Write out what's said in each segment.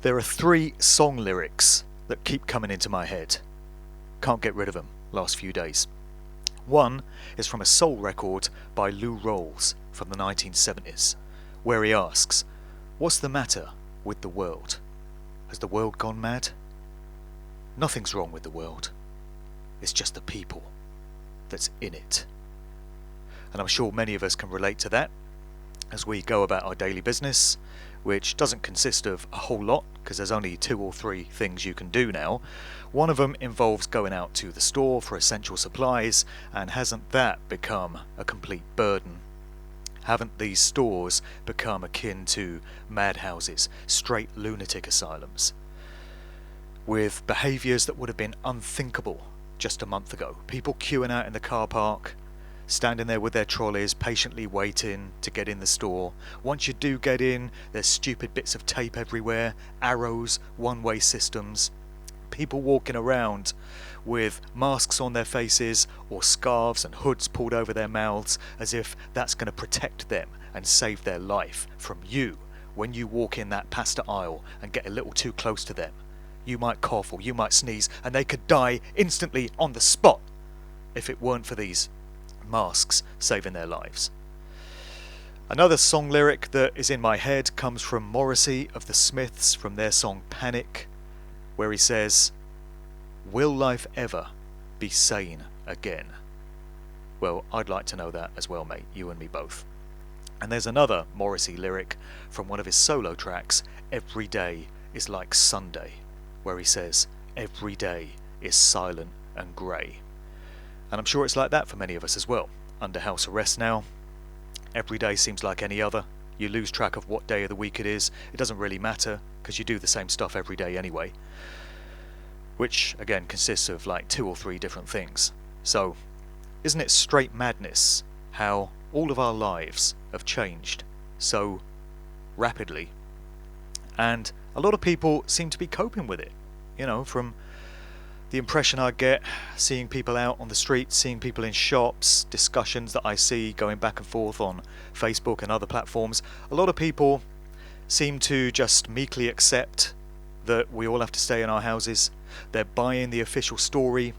There are three song lyrics that keep coming into my head. Can't get rid of them last few days. One is from a soul record by Lou Rawls from the 1970s, where he asks, "What's the matter with the world? Has the world gone mad?" Nothing's wrong with the world. It's just the people that's in it. And I'm sure many of us can relate to that as we go about our daily business, which doesn't consist of a whole lot because there's only 2 or 3 things you can do now. One of them involves going out to the store for essential supplies, and hasn't that become a complete burden? Haven't these stores become akin to madhouses, straight lunatic asylums, with behaviours that would have been unthinkable just a month ago? People queuing out in the car park, standing there with their trolleys, patiently waiting to get in the store. Once you do get in, there's stupid bits of tape everywhere, arrows, one-way systems, people walking around with masks on their faces or scarves and hoods pulled over their mouths as if that's going to protect them and save their life from you when you walk in that pasta aisle and get a little too close to them. You might cough or you might sneeze and they could die instantly on the spot if it weren't for these masks saving their lives. Another song lyric that is in my head comes from Morrissey of the Smiths from their song Panic, where he says, "Will life ever be sane again?" Well, I'd like to know that as well, mate, you and me both. And there's another Morrissey lyric from one of his solo tracks, "Every Day is Like Sunday," where he says, "Every day is silent and grey." And I'm sure it's like that for many of us as well. Under house arrest now, every day seems like any other. You lose track of what day of the week it is. It doesn't really matter because you do the same stuff every day anyway, which again consists of like 2 or 3 different things. So isn't it straight madness how all of our lives have changed so rapidly, and a lot of people seem to be coping with it, from the impression I get seeing people out on the streets, seeing people in shops, discussions that I see going back and forth on Facebook and other platforms. A lot of people seem to just meekly accept that we all have to stay in our houses. They're buying the official story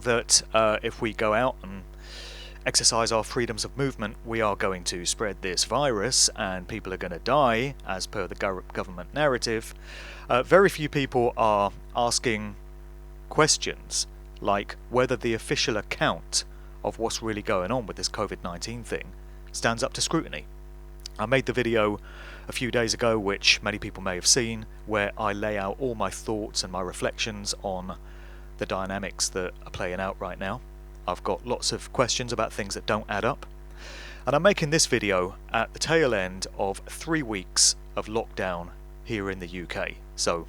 that if we go out and exercise our freedoms of movement, we are going to spread this virus and people are going to die, as per the government narrative. Very few people are asking questions like whether the official account of what's really going on with this COVID-19 thing stands up to scrutiny. I made the video a few days ago, which many people may have seen, where I lay out all my thoughts and my reflections on the dynamics that are playing out right now. I've got lots of questions about things that don't add up, and I'm making this video at the tail end of 3 weeks of lockdown here in the UK. So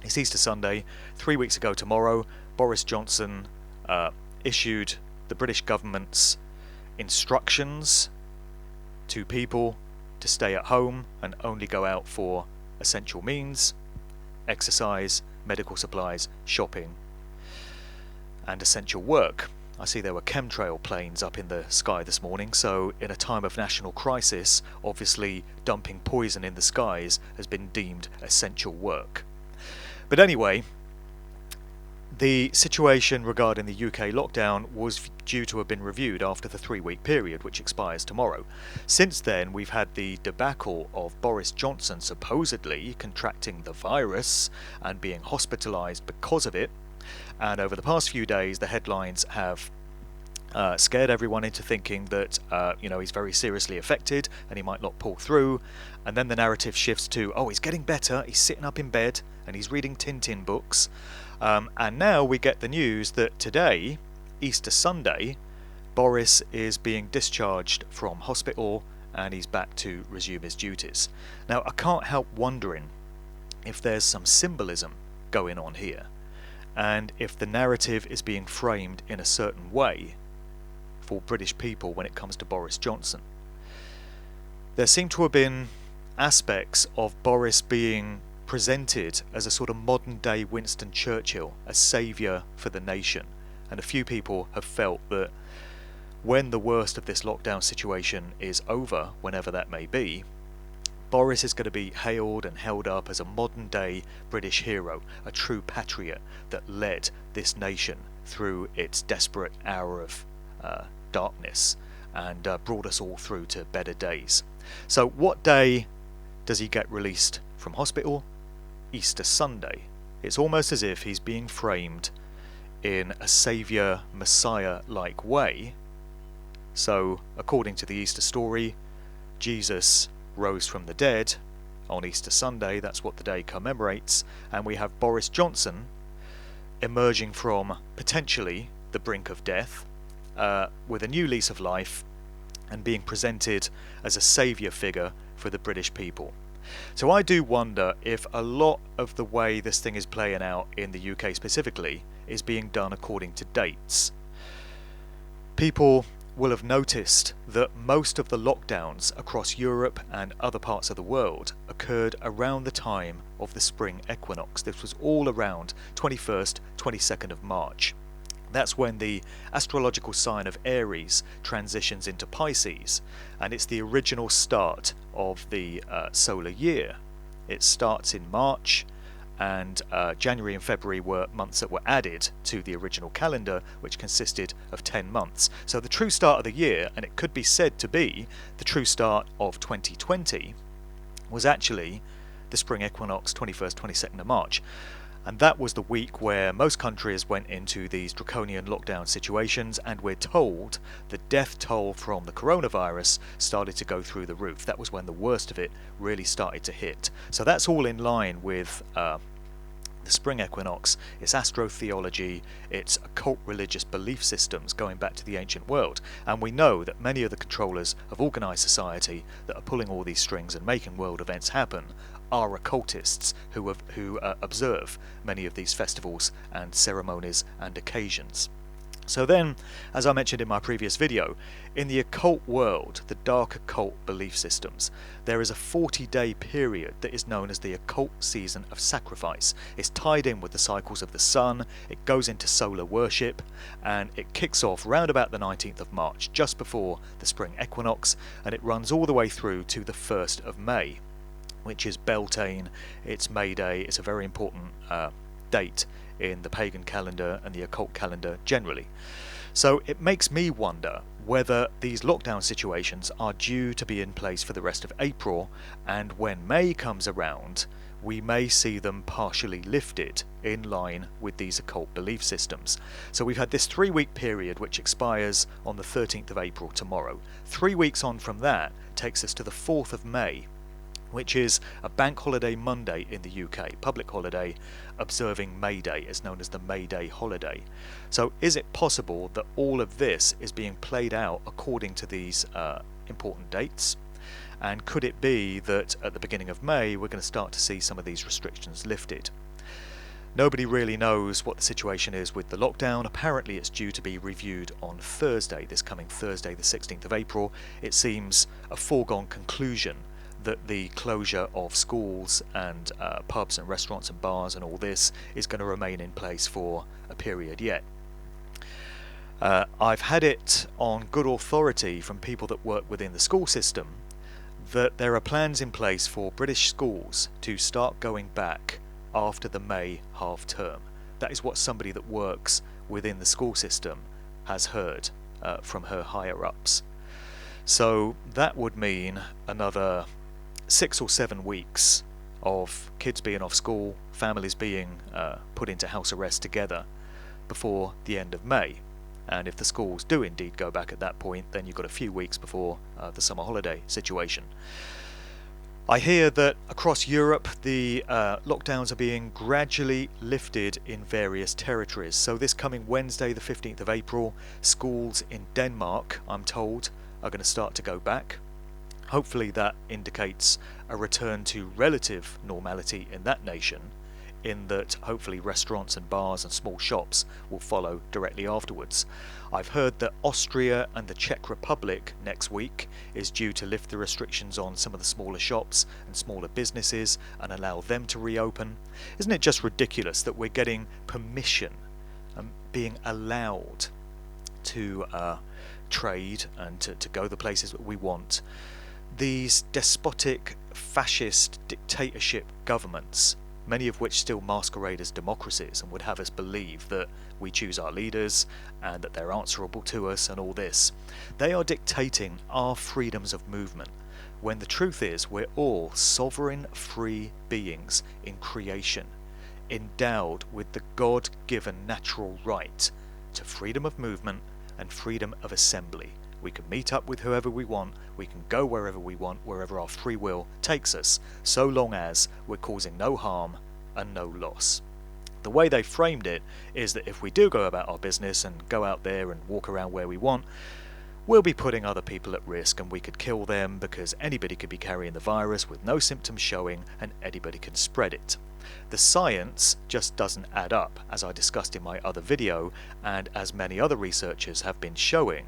it's Easter Sunday. 3 weeks ago tomorrow, Boris Johnson issued the British government's instructions to people to stay at home and only go out for essential means, exercise, medical supplies, shopping, and essential work. I see there were chemtrail planes up in the sky this morning, so in a time of national crisis, obviously dumping poison in the skies has been deemed essential work. But anyway, the situation regarding the UK lockdown was due to have been reviewed after the 3-week period, which expires tomorrow. Since then, we've had the debacle of Boris Johnson supposedly contracting the virus and being hospitalised because of it. And over the past few days, the headlines have scared everyone into thinking that he's very seriously affected and he might not pull through. And then the narrative shifts to, oh, he's getting better, he's sitting up in bed and he's reading Tintin books. And now we get the news that today, Easter Sunday, Boris is being discharged from hospital and he's back to resume his duties. Now, I can't help wondering if there's some symbolism going on here, and if the narrative is being framed in a certain way for British people when it comes to Boris Johnson. There seem to have been aspects of Boris being presented as a sort of modern day Winston Churchill, a saviour for the nation, and a few people have felt that when the worst of this lockdown situation is over, whenever that may be, Boris is going to be hailed and held up as a modern day British hero, a true patriot that led this nation through its desperate hour of darkness and brought us all through to better days. So what day does he get released from hospital? Easter Sunday. It's almost as if he's being framed in a saviour, Messiah-like way. So, according to the Easter story, Jesus rose from the dead on Easter Sunday. That's what the day commemorates. And we have Boris Johnson emerging from potentially the brink of death with a new lease of life and being presented as a saviour figure for the British people. So I do wonder if a lot of the way this thing is playing out in the UK specifically is being done according to dates. People will have noticed that most of the lockdowns across Europe and other parts of the world occurred around the time of the spring equinox. This was all around 21st, 22nd of March. That's when the astrological sign of Aries transitions into Pisces, and it's the original start of the solar year. It starts in March, and January and February were months that were added to the original calendar, which consisted of 10 months. So the true start of the year, and it could be said to be the true start of 2020, was actually the spring equinox, 21st, 22nd of March. And that was the week where most countries went into these draconian lockdown situations, and we're told the death toll from the coronavirus started to go through the roof. That was when the worst of it really started to hit. So that's all in line with the spring equinox. It's astrotheology, it's occult religious belief systems going back to the ancient world. And we know that many of the controllers of organised society that are pulling all these strings and making world events happen are occultists who observe many of these festivals and ceremonies and occasions. So then, as I mentioned in my previous video, in the occult world, the dark occult belief systems, there is a 40-day period that is known as the occult season of sacrifice. It's tied in with the cycles of the sun, it goes into solar worship, and it kicks off round about the 19th of March, just before the spring equinox, and it runs all the way through to the 1st of May, which is Beltane. It's May Day. It's a very important date in the pagan calendar and the occult calendar generally. So it makes me wonder whether these lockdown situations are due to be in place for the rest of April, and when May comes around, we may see them partially lifted in line with these occult belief systems. So we've had this 3-week period which expires on the 13th of April tomorrow. 3 weeks on from that takes us to the 4th of May, which is a bank holiday Monday in the UK, public holiday observing May Day. It's known as the May Day holiday. So is it possible that all of this is being played out according to these important dates? And could it be that at the beginning of May we're going to start to see some of these restrictions lifted? Nobody really knows what the situation is with the lockdown. Apparently it's due to be reviewed on Thursday, this coming Thursday, the 16th of April. It seems a foregone conclusion that the closure of schools and pubs and restaurants and bars and all this is going to remain in place for a period yet. I've had it on good authority from people that work within the school system that there are plans in place for British schools to start going back after the May half term. That is what somebody that works within the school system has heard from her higher ups. So that would mean another 6 or 7 weeks of kids being off school, families being put into house arrest together before the end of May. And if the schools do indeed go back at that point, then you've got a few weeks before the summer holiday situation. I hear that across Europe the lockdowns are being gradually lifted in various territories. So this coming Wednesday, the 15th of April, schools in Denmark, I'm told, are going to start to go back. Hopefully that indicates a return to relative normality in that nation, in that hopefully restaurants and bars and small shops will follow directly afterwards. I've heard that Austria and the Czech Republic next week is due to lift the restrictions on some of the smaller shops and smaller businesses and allow them to reopen. Isn't it just ridiculous that we're getting permission and being allowed to trade and to go the places that we want? These despotic fascist dictatorship governments, many of which still masquerade as democracies and would have us believe that we choose our leaders and that they're answerable to us and all this, they are dictating our freedoms of movement, when the truth is we're all sovereign free beings in creation, endowed with the God-given natural right to freedom of movement and freedom of assembly. We can meet up with whoever we want, we can go wherever we want, wherever our free will takes us, so long as we're causing no harm and no loss. The way they framed it is that if we do go about our business and go out there and walk around where we want, we'll be putting other people at risk, and we could kill them because anybody could be carrying the virus with no symptoms showing and anybody can spread it. The science just doesn't add up, as I discussed in my other video, and as many other researchers have been showing.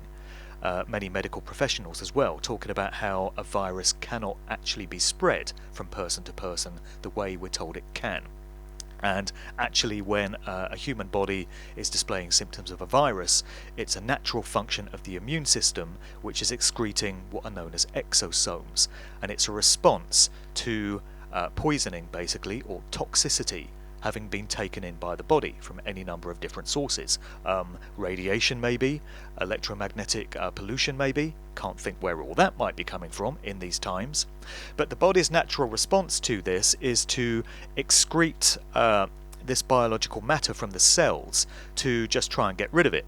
Many medical professionals as well, talking about how a virus cannot actually be spread from person to person the way we're told it can. And actually, when a human body is displaying symptoms of a virus, it's a natural function of the immune system which is excreting what are known as exosomes, and it's a response to poisoning, basically, or toxicity having been taken in by the body from any number of different sources. Radiation maybe, electromagnetic pollution maybe, can't think where all that might be coming from in these times. But the body's natural response to this is to excrete this biological matter from the cells to just try and get rid of it,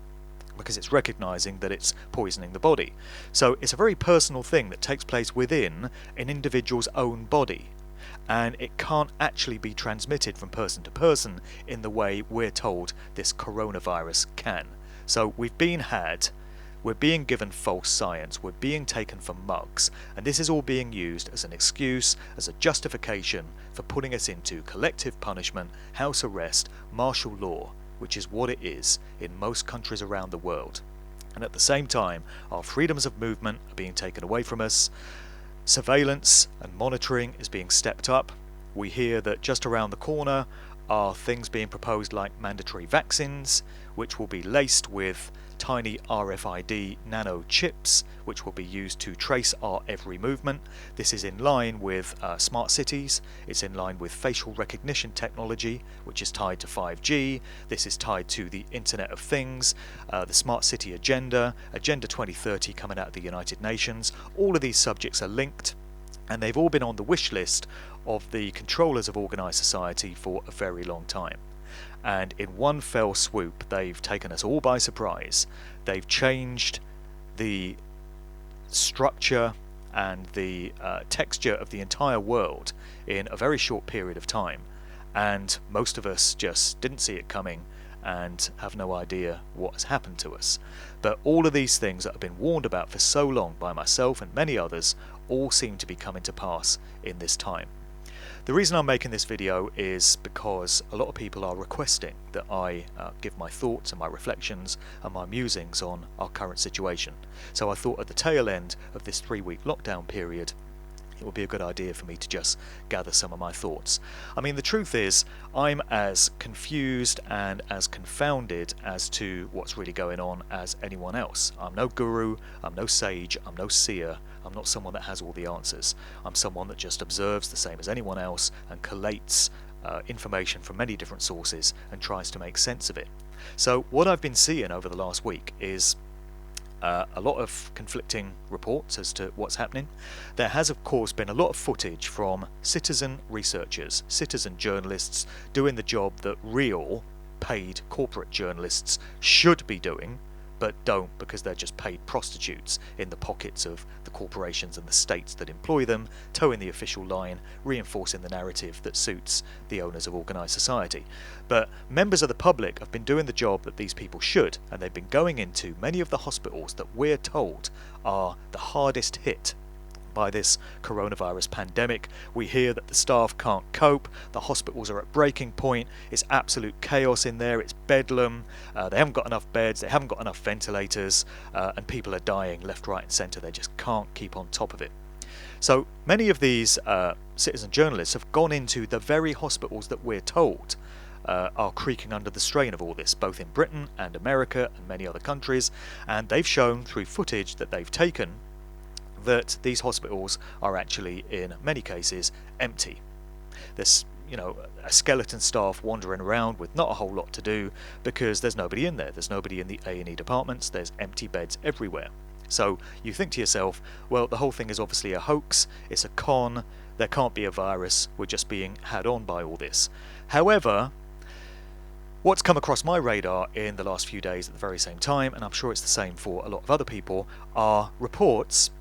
because it's recognizing that it's poisoning the body. So it's a very personal thing that takes place within an individual's own body, and it can't actually be transmitted from person to person in the way we're told this coronavirus can. So we're being given false science, we're being taken for mugs, and this is all being used as an excuse, as a justification for putting us into collective punishment, house arrest, martial law, which is what it is in most countries around the world. And at the same time, our freedoms of movement are being taken away from us. Surveillance and monitoring is being stepped up. We hear that just around the corner are things being proposed like mandatory vaccines, which will be laced with tiny RFID nano chips, which will be used to trace our every movement. This is in line with smart cities. It's in line with facial recognition technology, which is tied to 5G. This is tied to the Internet of Things, the Smart City Agenda, Agenda 2030 coming out of the United Nations. All of these subjects are linked, and they've all been on the wish list of the controllers of organised society for a very long time. And in one fell swoop, they've taken us all by surprise. They've changed the structure and the texture of the entire world in a very short period of time. And most of us just didn't see it coming and have no idea what has happened to us. But all of these things that have been warned about for so long by myself and many others all seem to be coming to pass in this time. The reason I'm making this video is because a lot of people are requesting that I give my thoughts and my reflections and my musings on our current situation. So I thought at the tail end of this 3-week lockdown period, it would be a good idea for me to just gather some of my thoughts. I mean, the truth is, I'm as confused and as confounded as to what's really going on as anyone else. I'm no guru, I'm no sage, I'm no seer, I'm not someone that has all the answers. I'm someone that just observes the same as anyone else and collates information from many different sources and tries to make sense of it. So what I've been seeing over the last week is a lot of conflicting reports as to what's happening. There has, of course, been a lot of footage from citizen researchers, citizen journalists doing the job that real paid corporate journalists should be doing, but don't, because they're just paid prostitutes in the pockets of the corporations and the states that employ them, towing the official line, reinforcing the narrative that suits the owners of organised society. But members of the public have been doing the job that these people should, and they've been going into many of the hospitals that we're told are the hardest hit by this coronavirus pandemic. We hear that the staff can't cope, the hospitals are at breaking point, it's absolute chaos in there, it's bedlam, they haven't got enough beds, they haven't got enough ventilators, and people are dying left, right and centre. They just can't keep on top of it. So many of these citizen journalists have gone into the very hospitals that we're told are creaking under the strain of all this, both in Britain and America and many other countries, and they've shown through footage that they've taken that these hospitals are actually, in many cases, empty. There's, a skeleton staff wandering around with not a whole lot to do because there's nobody in there. There's nobody in the A&E departments. There's empty beds everywhere. So you think to yourself, well, the whole thing is obviously a hoax. It's a con. There can't be a virus. We're just being had on by all this. However, what's come across my radar in the last few days at the very same time, and I'm sure it's the same for a lot of other people, are reports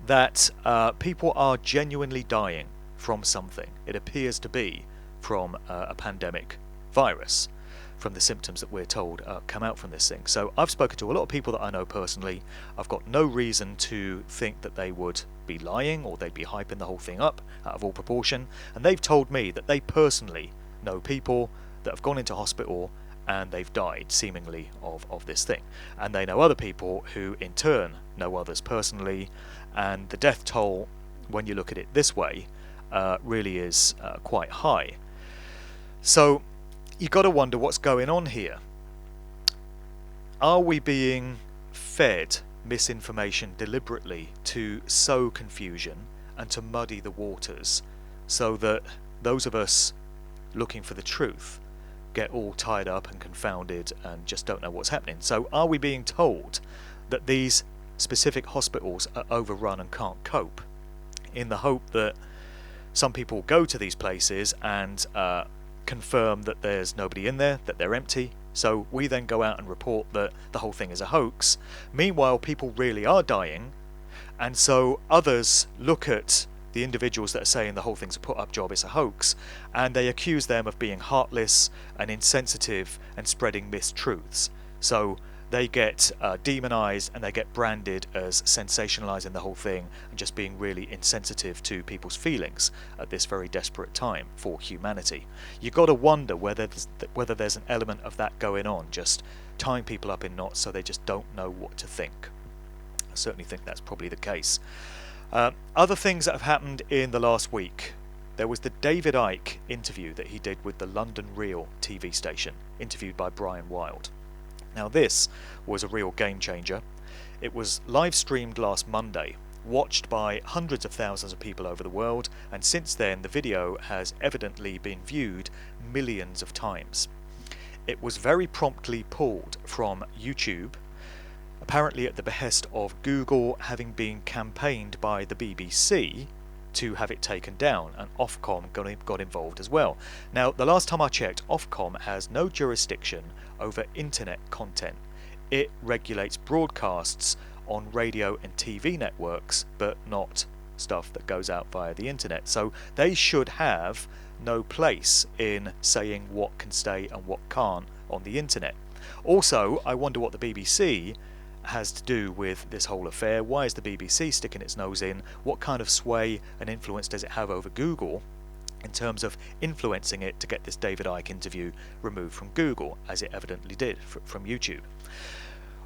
that people are genuinely dying from something. It appears to be from a pandemic virus, from the symptoms that we're told come out from this thing. So I've spoken to a lot of people that I know personally. I've got no reason to think that they would be lying or they'd be hyping the whole thing up out of all proportion. And they've told me that they personally know people that have gone into hospital and they've died seemingly of this thing. And they know other people who in turn know others personally. And the death toll, when you look at it this way, really is quite high. So you've got to wonder what's going on here. Are we being fed misinformation deliberately to sow confusion and to muddy the waters so that those of us looking for the truth get all tied up and confounded and just don't know what's happening? So are we being told that these specific hospitals are overrun and can't cope, in the hope that some people go to these places and confirm that there's nobody in there, that they're empty, so we then go out and report that the whole thing is a hoax? Meanwhile, people really are dying, and so others look at the individuals that are saying the whole thing's a put-up job, it's a hoax, and they accuse them of being heartless and insensitive and spreading mistruths. So they get demonized and they get branded as sensationalizing the whole thing and just being really insensitive to people's feelings at this very desperate time for humanity. You've got to wonder whether there's an element of that going on, just tying people up in knots so they just don't know what to think. I certainly think that's probably the case. Other things that have happened in the last week. There was the David Icke interview that he did with the London Real TV station, interviewed by Brian Wilde. Now this was a real game changer. It was live streamed last Monday, watched by hundreds of thousands of people over the world, and since then the video has evidently been viewed millions of times. It was very promptly pulled from YouTube, apparently at the behest of Google having been campaigned by the BBC to have it taken down, and Ofcom got involved as well. Now, the last time I checked, Ofcom has no jurisdiction over internet content. It regulates broadcasts on radio and TV networks, but not stuff that goes out via the internet. So they should have no place in saying what can stay and what can't on the internet. Also, I wonder what the BBC has to do with this whole affair. Why is the BBC sticking its nose in? What kind of sway and influence does it have over Google in terms of influencing it to get this David Icke interview removed from Google, as it evidently did from YouTube?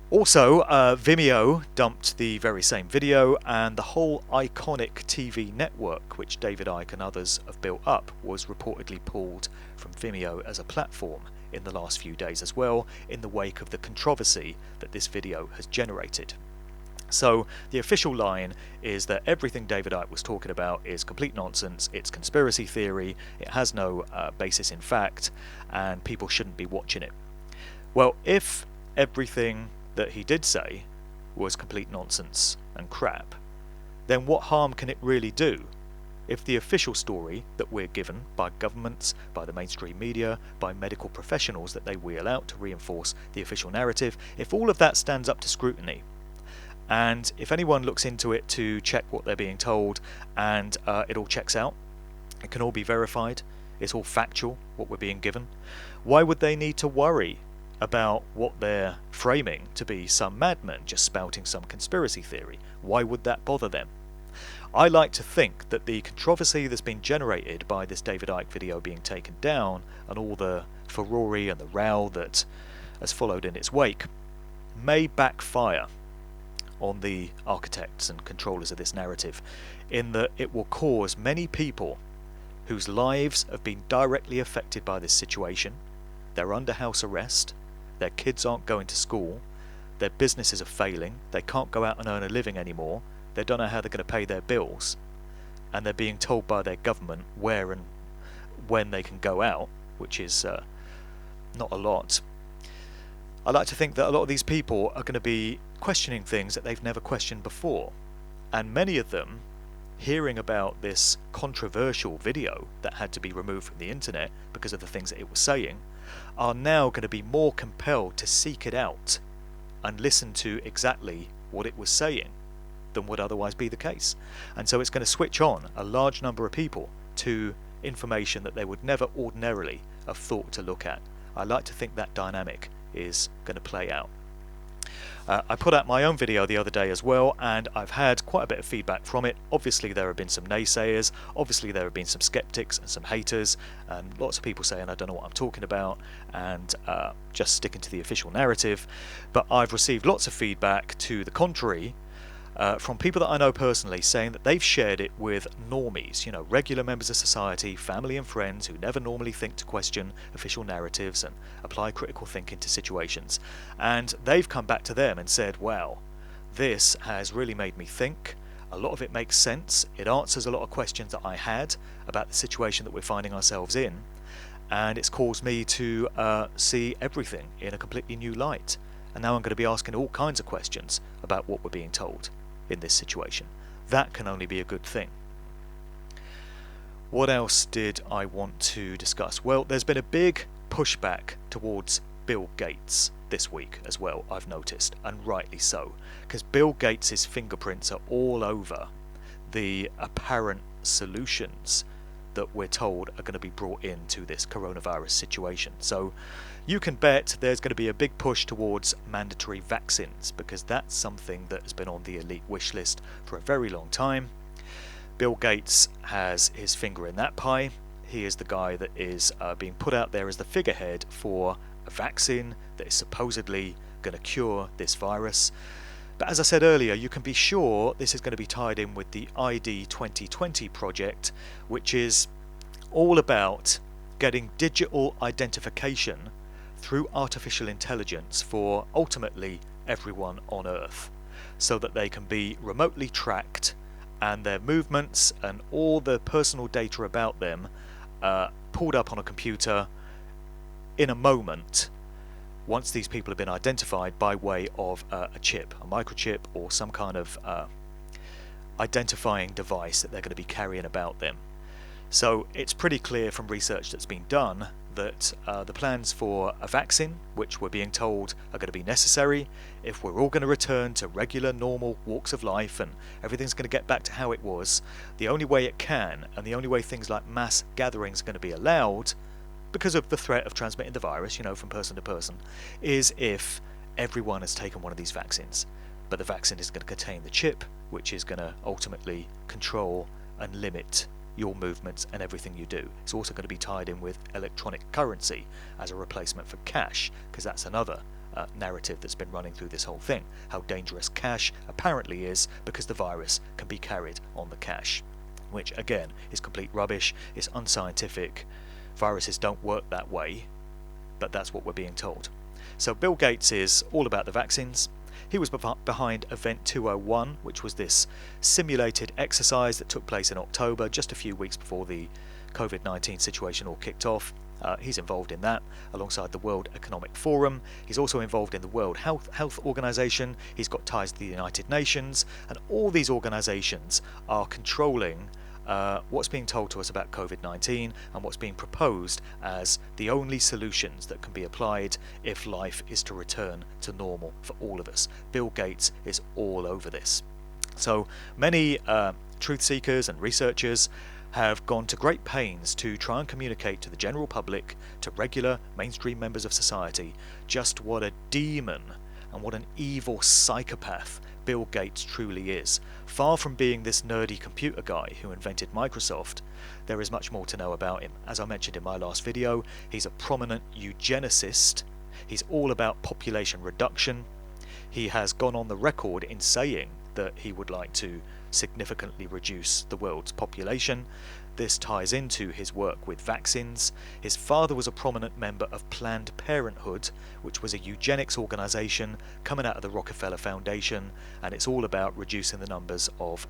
Also, Vimeo dumped the very same video, and the whole iconic TV network, which David Icke and others have built up, was reportedly pulled from Vimeo as a platform in the last few days as well, in the wake of the controversy that this video has generated. So the official line is that everything David Icke was talking about is complete nonsense, it's conspiracy theory, it has no basis in fact, and people shouldn't be watching it. Well, if everything that he did say was complete nonsense and crap, then what harm can it really do? If the official story that we're given by governments, by the mainstream media, by medical professionals that they wheel out to reinforce the official narrative, if all of that stands up to scrutiny, and if anyone looks into it to check what they're being told and it all checks out, it can all be verified, it's all factual what we're being given, why would they need to worry about what they're framing to be some madman just spouting some conspiracy theory? Why would that bother them? I like to think that the controversy that's been generated by this David Icke video being taken down and all the furore and the row that has followed in its wake may backfire on the architects and controllers of this narrative, in that it will cause many people whose lives have been directly affected by this situation, they're under house arrest, their kids aren't going to school, their businesses are failing, they can't go out and earn a living anymore, They don't know how they're going to pay their bills, and they're being told by their government where and when they can go out, which is not a lot. I like to think that a lot of these people are going to be questioning things that they've never questioned before, and many of them, hearing about this controversial video that had to be removed from the internet because of the things that it was saying, are now going to be more compelled to seek it out and listen to exactly what it was saying than would otherwise be the case. And so it's going to switch on a large number of people to information that they would never ordinarily have thought to look at. I like to think that dynamic is going to play out. I put out my own video the other day as well, and I've had quite a bit of feedback from it. Obviously there have been some naysayers, obviously there have been some skeptics and some haters, and lots of people saying I don't know what I'm talking about, and just sticking to the official narrative. But I've received lots of feedback to the contrary, from people that I know personally, saying that they've shared it with normies, regular members of society, family and friends who never normally think to question official narratives and apply critical thinking to situations. And they've come back to them and said, wow, this has really made me think. A lot of it makes sense. It answers a lot of questions that I had about the situation that we're finding ourselves in. And it's caused me to see everything in a completely new light. And now I'm going to be asking all kinds of questions about what we're being told in this situation. That can only be a good thing. What else did I want to discuss? Well, there's been a big pushback towards Bill Gates this week as well, I've noticed, and rightly so, because Bill Gates' fingerprints are all over the apparent solutions that we're told are going to be brought into this coronavirus situation. So you can bet there's going to be a big push towards mandatory vaccines, because that's something that has been on the elite wish list for a very long time. Bill Gates has his finger in that pie. He is the guy that is being put out there as the figurehead for a vaccine that is supposedly going to cure this virus. But as I said earlier, you can be sure this is going to be tied in with the ID 2020 project, which is all about getting digital identification through artificial intelligence for ultimately everyone on Earth, so that they can be remotely tracked and their movements and all the personal data about them pulled up on a computer in a moment once these people have been identified by way of a chip, a microchip, or some kind of identifying device that they're going to be carrying about them. So it's pretty clear from research that's been done that the plans for a vaccine, which we're being told are going to be necessary if we're all going to return to regular, normal walks of life and everything's going to get back to how it was, the only way it can, and the only way things like mass gatherings are going to be allowed, because of the threat of transmitting the virus, from person to person, is if everyone has taken one of these vaccines. But the vaccine is going to contain the chip, which is going to ultimately control and limit your movements and everything you do. It's also going to be tied in with electronic currency as a replacement for cash, because that's another narrative that's been running through this whole thing, how dangerous cash apparently is because the virus can be carried on the cash, which again is complete rubbish. It's unscientific. Viruses don't work that way, but that's what we're being told. So Bill Gates is all about the vaccines. He was behind Event 201, which was this simulated exercise that took place in October, just a few weeks before the COVID-19 situation all kicked off. He's involved in that alongside the World Economic Forum. He's also involved in the World Health Organization. He's got ties to the United Nations, and all these organizations are controlling what's being told to us about COVID-19 and what's being proposed as the only solutions that can be applied if life is to return to normal for all of us. Bill Gates is all over this. So many truth seekers and researchers have gone to great pains to try and communicate to the general public, to regular mainstream members of society, just what a demon and what an evil psychopath Bill Gates truly is. Far from being this nerdy computer guy who invented Microsoft, there is much more to know about him. As I mentioned in my last video, he's a prominent eugenicist. He's all about population reduction. He has gone on the record in saying that he would like to significantly reduce the world's population. this ties into his work with vaccines. His father was a prominent member of Planned Parenthood, which was a eugenics organisation coming out of the Rockefeller Foundation, and it's all about reducing the numbers of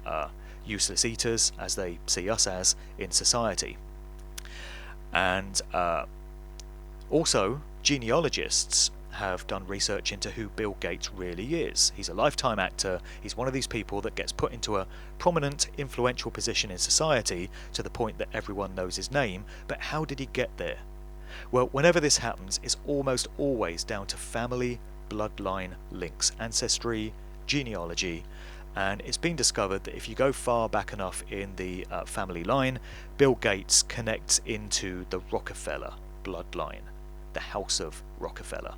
useless eaters, as they see us as, in society. And also, genealogists have done research into who Bill Gates really is. He's a lifetime actor. He's one of these people that gets put into a prominent, influential position in society to the point that everyone knows his name. But how did he get there? Well, whenever this happens, it's almost always down to family, bloodline links, ancestry, genealogy, and it's been discovered that if you go far back enough in the family line, Bill Gates connects into the Rockefeller bloodline, the House of Rockefeller.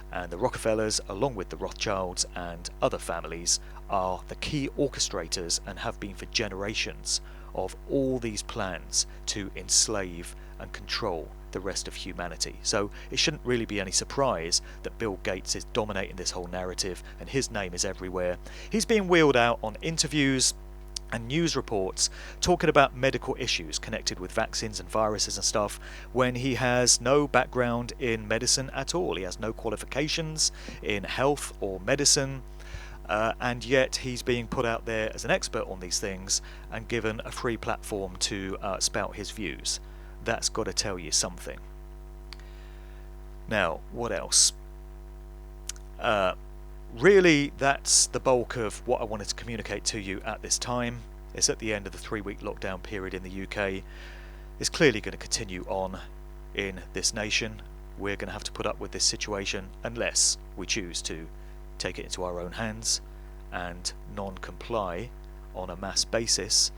And the Rockefellers, along with the Rothschilds and other families, are the key orchestrators and have been for generations of all these plans to enslave and control the rest of humanity. So it shouldn't really be any surprise that Bill Gates is dominating this whole narrative and his name is everywhere. He's being wheeled out on interviews and news reports talking about medical issues connected with vaccines and viruses and stuff when he has no background in medicine at all. He has no qualifications in health or medicine, and yet he's being put out there as an expert on these things and given a free platform to spout his views. That's got to tell you something. Now, what else? Really, that's the bulk of what I wanted to communicate to you at this time. It's at the end of the 3-week lockdown period in the UK. It's clearly going to continue on in this nation. We're going to have to put up with this situation unless we choose to take it into our own hands and non-comply on a mass basis.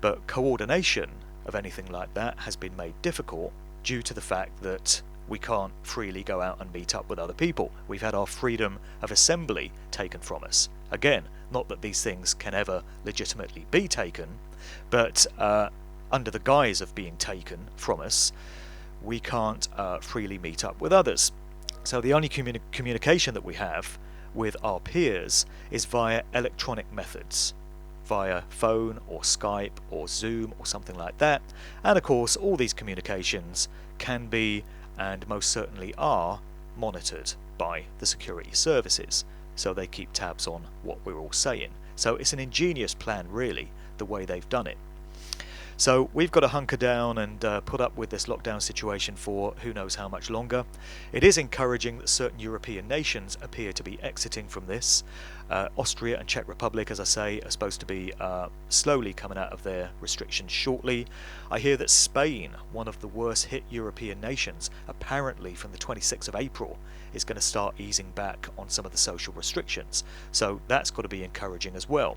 But coordination of anything like that has been made difficult due to the fact that we can't freely go out and meet up with other people. We've had our freedom of assembly taken from us. Again, not that these things can ever legitimately be taken, but under the guise of being taken from us, we can't freely meet up with others. So the only communication that we have with our peers is via electronic methods, via phone or Skype or Zoom or something like that. And of course, all these communications can be, and most certainly are, monitored by the security services, so they keep tabs on what we're all saying. So it's an ingenious plan, really, the way they've done it. So we've got to hunker down and put up with this lockdown situation for who knows how much longer. It is encouraging that certain European nations appear to be exiting from this. Austria and Czech Republic, as I say, are supposed to be slowly coming out of their restrictions shortly. I hear that Spain, one of the worst hit European nations, apparently from the 26th of April, is going to start easing back on some of the social restrictions. So that's got to be encouraging as well.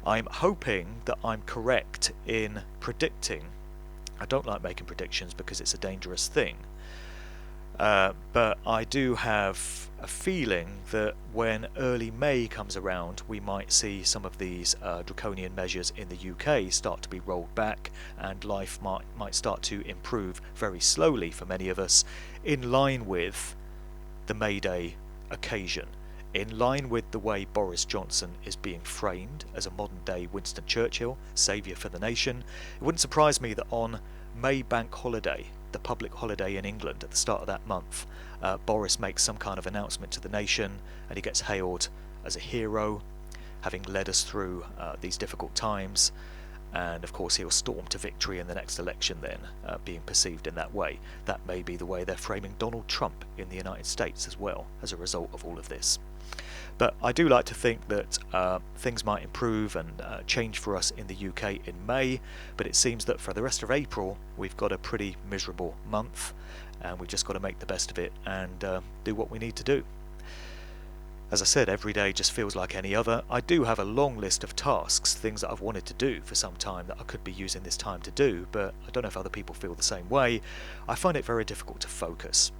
I'm hoping that I'm correct in predicting. I don't like making predictions because it's a dangerous thing. But I do have a feeling that when early May comes around, we might see some of these draconian measures in the UK start to be rolled back, and life might start to improve very slowly for many of us, in line with the May Day occasion, in line with the way Boris Johnson is being framed as a modern-day Winston Churchill, saviour for the nation. It wouldn't surprise me that on May Bank Holiday, the public holiday in England at the start of that month, Boris makes some kind of announcement to the nation, and he gets hailed as a hero, having led us through these difficult times. And of course he'll storm to victory in the next election then, being perceived in that way. That may be the way they're framing Donald Trump in the United States as well, as a result of all of this. But I do like to think that things might improve and change for us in the UK in May, but it seems that for the rest of April we've got a pretty miserable month, and we've just got to make the best of it and do what we need to do. As I said, every day just feels like any other. I do have a long list of tasks, things that I've wanted to do for some time that I could be using this time to do, but I don't know if other people feel the same way. I find it very difficult to focus.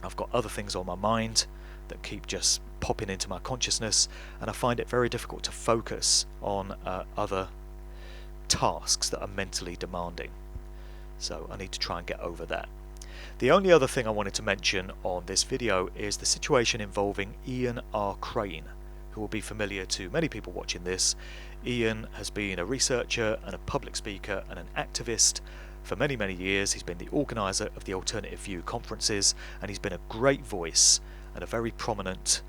I've got other things on my mind that keep just popping into my consciousness, and I find it very difficult to focus on other tasks that are mentally demanding. So I need to try and get over that. The only other thing I wanted to mention on this video is the situation involving Ian R. Crane, who will be familiar to many people watching this, Ian has been a researcher and a public speaker and an activist for many, many years. He's been the organiser of the Alternative View conferences, and he's been a great voice and a very prominent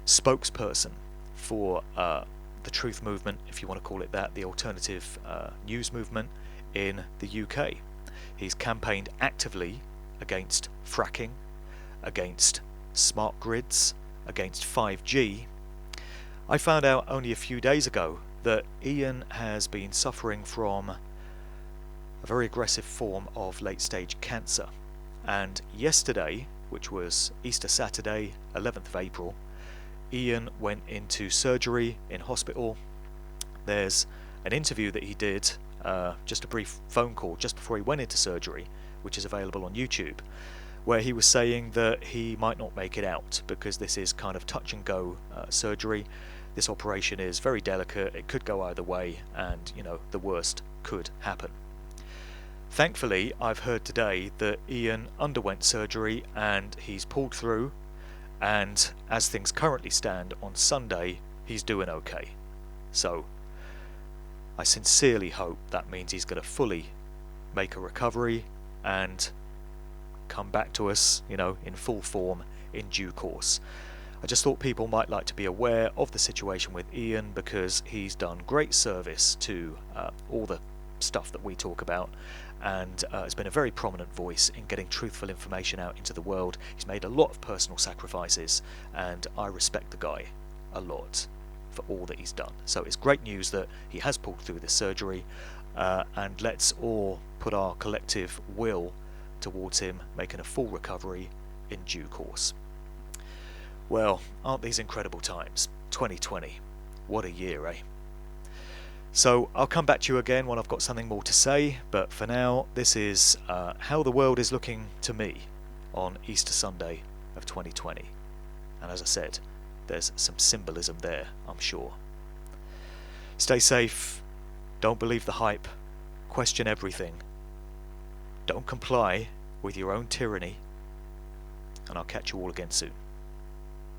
spokesperson for the truth movement, if you want to call it that, the alternative news movement in the UK. He's campaigned actively against fracking, against smart grids, against 5G. I found out only a few days ago that Ian has been suffering from a very aggressive form of late-stage cancer. And yesterday, which was Easter Saturday, 11th of April, Ian went into surgery in hospital. There's an interview that he did, just a brief phone call just before he went into surgery, which is available on YouTube, where he was saying that he might not make it out because this is kind of touch and go surgery. This operation is very delicate, it could go either way, and the worst could happen. Thankfully, I've heard today that Ian underwent surgery and he's pulled through, and as things currently stand on Sunday, he's doing okay. So I sincerely hope that means he's going to fully make a recovery and come back to us, in full form in due course. I just thought people might like to be aware of the situation with Ian because he's done great service to all the stuff that we talk about, and has been a very prominent voice in getting truthful information out into the world. He's made a lot of personal sacrifices, and I respect the guy a lot for all that he's done. So it's great news that he has pulled through this surgery, and let's all put our collective will towards him making a full recovery in due course. Well, aren't these incredible times? 2020. What a year, eh? So I'll come back to you again when I've got something more to say, but for now, this is how the world is looking to me on Easter Sunday of 2020. And as I said, there's some symbolism there, I'm sure. Stay safe, don't believe the hype, question everything, don't comply with your own tyranny, and I'll catch you all again soon.